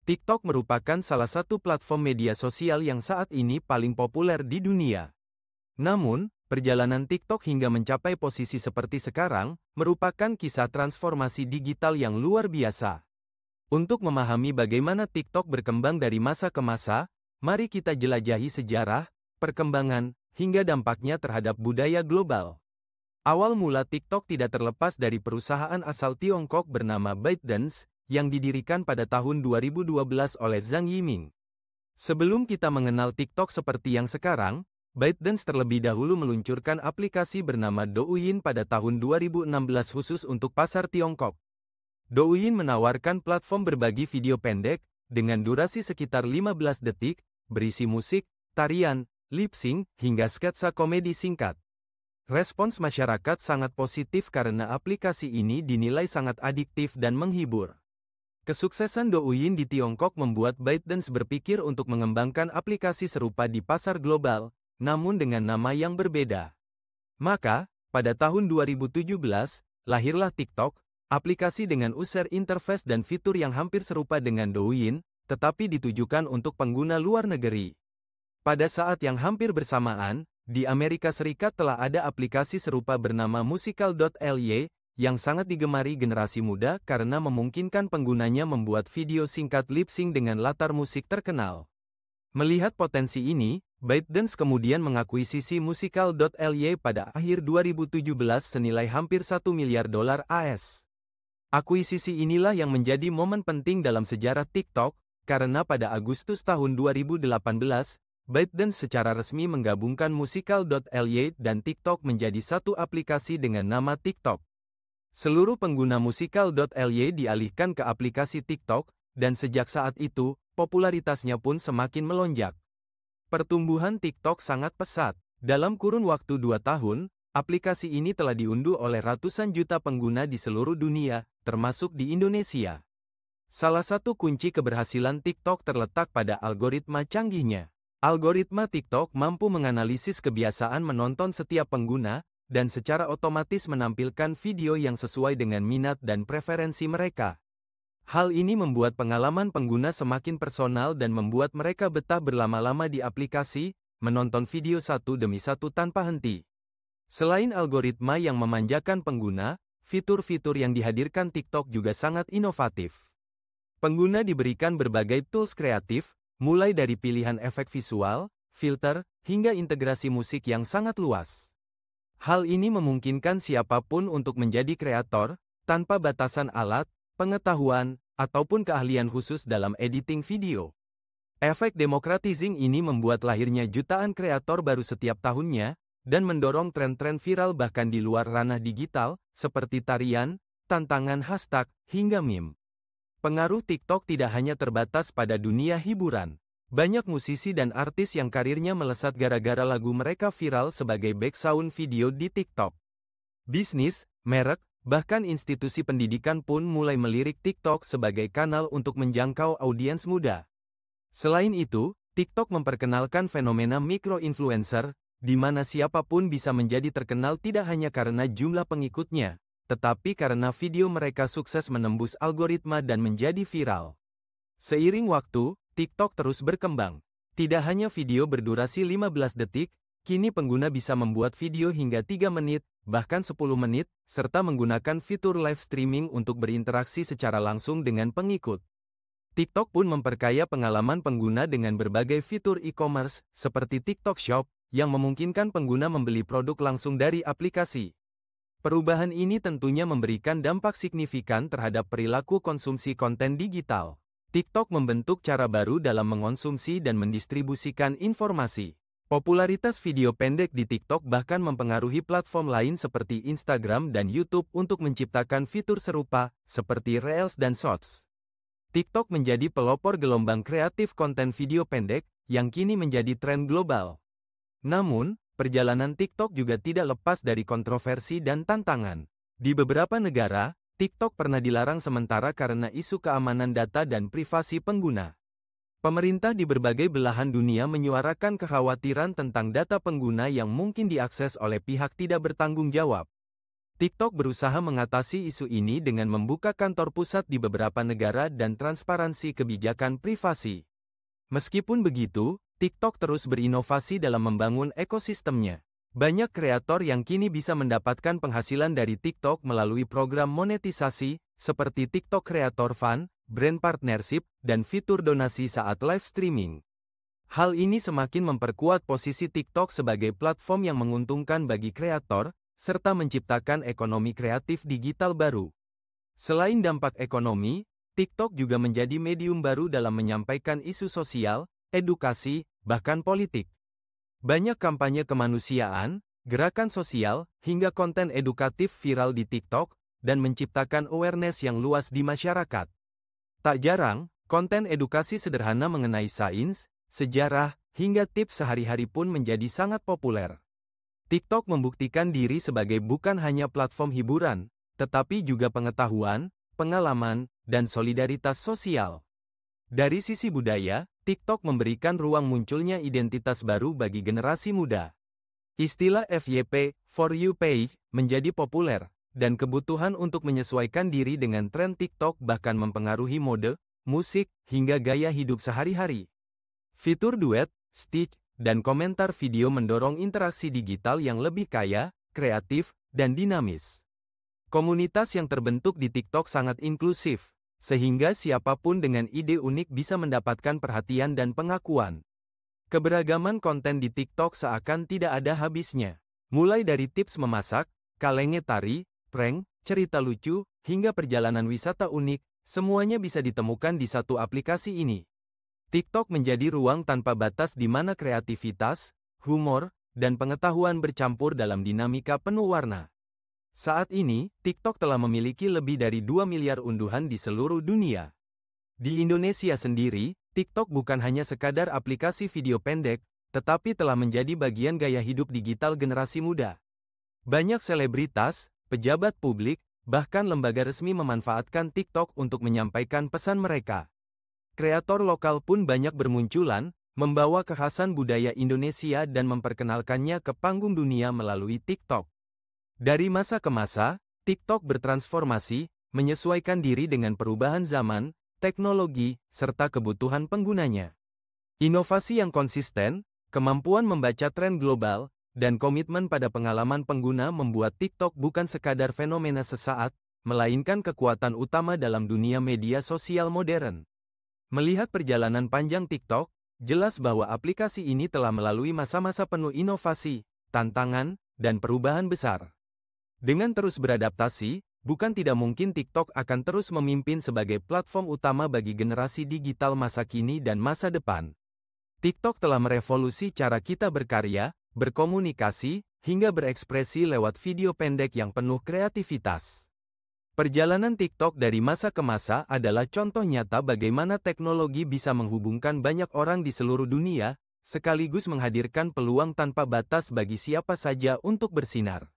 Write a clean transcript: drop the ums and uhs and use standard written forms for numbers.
TikTok merupakan salah satu platform media sosial yang saat ini paling populer di dunia. Namun, perjalanan TikTok hingga mencapai posisi seperti sekarang, merupakan kisah transformasi digital yang luar biasa. Untuk memahami bagaimana TikTok berkembang dari masa ke masa, mari kita jelajahi sejarah, perkembangan, hingga dampaknya terhadap budaya global. Awal mula TikTok tidak terlepas dari perusahaan asal Tiongkok bernama ByteDance, yang didirikan pada tahun 2012 oleh Zhang Yiming. Sebelum kita mengenal TikTok seperti yang sekarang, ByteDance terlebih dahulu meluncurkan aplikasi bernama Douyin pada tahun 2016 khusus untuk pasar Tiongkok. Douyin menawarkan platform berbagi video pendek, dengan durasi sekitar 15 detik, berisi musik, tarian, lip sync, hingga sketsa komedi singkat. Respons masyarakat sangat positif karena aplikasi ini dinilai sangat adiktif dan menghibur. Kesuksesan Douyin di Tiongkok membuat ByteDance berpikir untuk mengembangkan aplikasi serupa di pasar global, namun dengan nama yang berbeda. Maka, pada tahun 2017, lahirlah TikTok, aplikasi dengan user interface dan fitur yang hampir serupa dengan Douyin, tetapi ditujukan untuk pengguna luar negeri. Pada saat yang hampir bersamaan, di Amerika Serikat telah ada aplikasi serupa bernama Musical.ly, yang sangat digemari generasi muda karena memungkinkan penggunanya membuat video singkat lip sync dengan latar musik terkenal. Melihat potensi ini, ByteDance kemudian mengakuisisi Musical.ly pada akhir 2017 senilai hampir $1 miliar AS. Akuisisi inilah yang menjadi momen penting dalam sejarah TikTok, karena pada Agustus tahun 2018, ByteDance secara resmi menggabungkan Musical.ly dan TikTok menjadi satu aplikasi dengan nama TikTok. Seluruh pengguna Musical.ly dialihkan ke aplikasi TikTok, dan sejak saat itu, popularitasnya pun semakin melonjak. Pertumbuhan TikTok sangat pesat. Dalam kurun waktu 2 tahun, aplikasi ini telah diunduh oleh ratusan juta pengguna di seluruh dunia, termasuk di Indonesia. Salah satu kunci keberhasilan TikTok terletak pada algoritma canggihnya. Algoritma TikTok mampu menganalisis kebiasaan menonton setiap pengguna, dan secara otomatis menampilkan video yang sesuai dengan minat dan preferensi mereka. Hal ini membuat pengalaman pengguna semakin personal dan membuat mereka betah berlama-lama di aplikasi, menonton video satu demi satu tanpa henti. Selain algoritma yang memanjakan pengguna, fitur-fitur yang dihadirkan TikTok juga sangat inovatif. Pengguna diberikan berbagai tools kreatif, mulai dari pilihan efek visual, filter, hingga integrasi musik yang sangat luas. Hal ini memungkinkan siapapun untuk menjadi kreator, tanpa batasan alat, pengetahuan, ataupun keahlian khusus dalam editing video. Efek democratizing ini membuat lahirnya jutaan kreator baru setiap tahunnya, dan mendorong tren-tren viral bahkan di luar ranah digital, seperti tarian, tantangan hashtag, hingga meme. Pengaruh TikTok tidak hanya terbatas pada dunia hiburan. Banyak musisi dan artis yang karirnya melesat gara-gara lagu mereka viral sebagai background video di TikTok. Bisnis, merek, bahkan institusi pendidikan pun mulai melirik TikTok sebagai kanal untuk menjangkau audiens muda. Selain itu, TikTok memperkenalkan fenomena micro-influencer, di mana siapapun bisa menjadi terkenal tidak hanya karena jumlah pengikutnya, tetapi karena video mereka sukses menembus algoritma dan menjadi viral. Seiring waktu, TikTok terus berkembang. Tidak hanya video berdurasi 15 detik, kini pengguna bisa membuat video hingga 3 menit, bahkan 10 menit, serta menggunakan fitur live streaming untuk berinteraksi secara langsung dengan pengikut. TikTok pun memperkaya pengalaman pengguna dengan berbagai fitur e-commerce, seperti TikTok Shop, yang memungkinkan pengguna membeli produk langsung dari aplikasi. Perubahan ini tentunya memberikan dampak signifikan terhadap perilaku konsumsi konten digital. TikTok membentuk cara baru dalam mengonsumsi dan mendistribusikan informasi. Popularitas video pendek di TikTok bahkan mempengaruhi platform lain seperti Instagram dan YouTube untuk menciptakan fitur serupa, seperti Reels dan Shorts. TikTok menjadi pelopor gelombang kreatif konten video pendek, yang kini menjadi tren global. Namun, perjalanan TikTok juga tidak lepas dari kontroversi dan tantangan. Di beberapa negara, TikTok pernah dilarang sementara karena isu keamanan data dan privasi pengguna. Pemerintah di berbagai belahan dunia menyuarakan kekhawatiran tentang data pengguna yang mungkin diakses oleh pihak tidak bertanggung jawab. TikTok berusaha mengatasi isu ini dengan membuka kantor pusat di beberapa negara dan transparansi kebijakan privasi. Meskipun begitu, TikTok terus berinovasi dalam membangun ekosistemnya. Banyak kreator yang kini bisa mendapatkan penghasilan dari TikTok melalui program monetisasi, seperti TikTok Creator Fund, brand partnership, dan fitur donasi saat live streaming. Hal ini semakin memperkuat posisi TikTok sebagai platform yang menguntungkan bagi kreator, serta menciptakan ekonomi kreatif digital baru. Selain dampak ekonomi, TikTok juga menjadi medium baru dalam menyampaikan isu sosial, edukasi, bahkan politik. Banyak kampanye kemanusiaan, gerakan sosial, hingga konten edukatif viral di TikTok, dan menciptakan awareness yang luas di masyarakat. Tak jarang, konten edukasi sederhana mengenai sains, sejarah, hingga tips sehari-hari pun menjadi sangat populer. TikTok membuktikan diri sebagai bukan hanya platform hiburan, tetapi juga pengetahuan, pengalaman, dan solidaritas sosial. Dari sisi budaya, TikTok memberikan ruang munculnya identitas baru bagi generasi muda. Istilah FYP, For You Page, menjadi populer, dan kebutuhan untuk menyesuaikan diri dengan tren TikTok bahkan mempengaruhi mode, musik, hingga gaya hidup sehari-hari. Fitur duet, stitch, dan komentar video mendorong interaksi digital yang lebih kaya, kreatif, dan dinamis. Komunitas yang terbentuk di TikTok sangat inklusif, sehingga siapapun dengan ide unik bisa mendapatkan perhatian dan pengakuan. Keberagaman konten di TikTok seakan tidak ada habisnya. Mulai dari tips memasak, kalenge tari, prank, cerita lucu, hingga perjalanan wisata unik, semuanya bisa ditemukan di satu aplikasi ini. TikTok menjadi ruang tanpa batas di mana kreativitas, humor, dan pengetahuan bercampur dalam dinamika penuh warna. Saat ini, TikTok telah memiliki lebih dari 2 miliar unduhan di seluruh dunia. Di Indonesia sendiri, TikTok bukan hanya sekadar aplikasi video pendek, tetapi telah menjadi bagian gaya hidup digital generasi muda. Banyak selebritas, pejabat publik, bahkan lembaga resmi memanfaatkan TikTok untuk menyampaikan pesan mereka. Kreator lokal pun banyak bermunculan, membawa kekhasan budaya Indonesia dan memperkenalkannya ke panggung dunia melalui TikTok. Dari masa ke masa, TikTok bertransformasi, menyesuaikan diri dengan perubahan zaman, teknologi, serta kebutuhan penggunanya. Inovasi yang konsisten, kemampuan membaca tren global, dan komitmen pada pengalaman pengguna membuat TikTok bukan sekadar fenomena sesaat, melainkan kekuatan utama dalam dunia media sosial modern. Melihat perjalanan panjang TikTok, jelas bahwa aplikasi ini telah melalui masa-masa penuh inovasi, tantangan, dan perubahan besar. Dengan terus beradaptasi, bukan tidak mungkin TikTok akan terus memimpin sebagai platform utama bagi generasi digital masa kini dan masa depan. TikTok telah merevolusi cara kita berkarya, berkomunikasi, hingga berekspresi lewat video pendek yang penuh kreativitas. Perjalanan TikTok dari masa ke masa adalah contoh nyata bagaimana teknologi bisa menghubungkan banyak orang di seluruh dunia, sekaligus menghadirkan peluang tanpa batas bagi siapa saja untuk bersinar.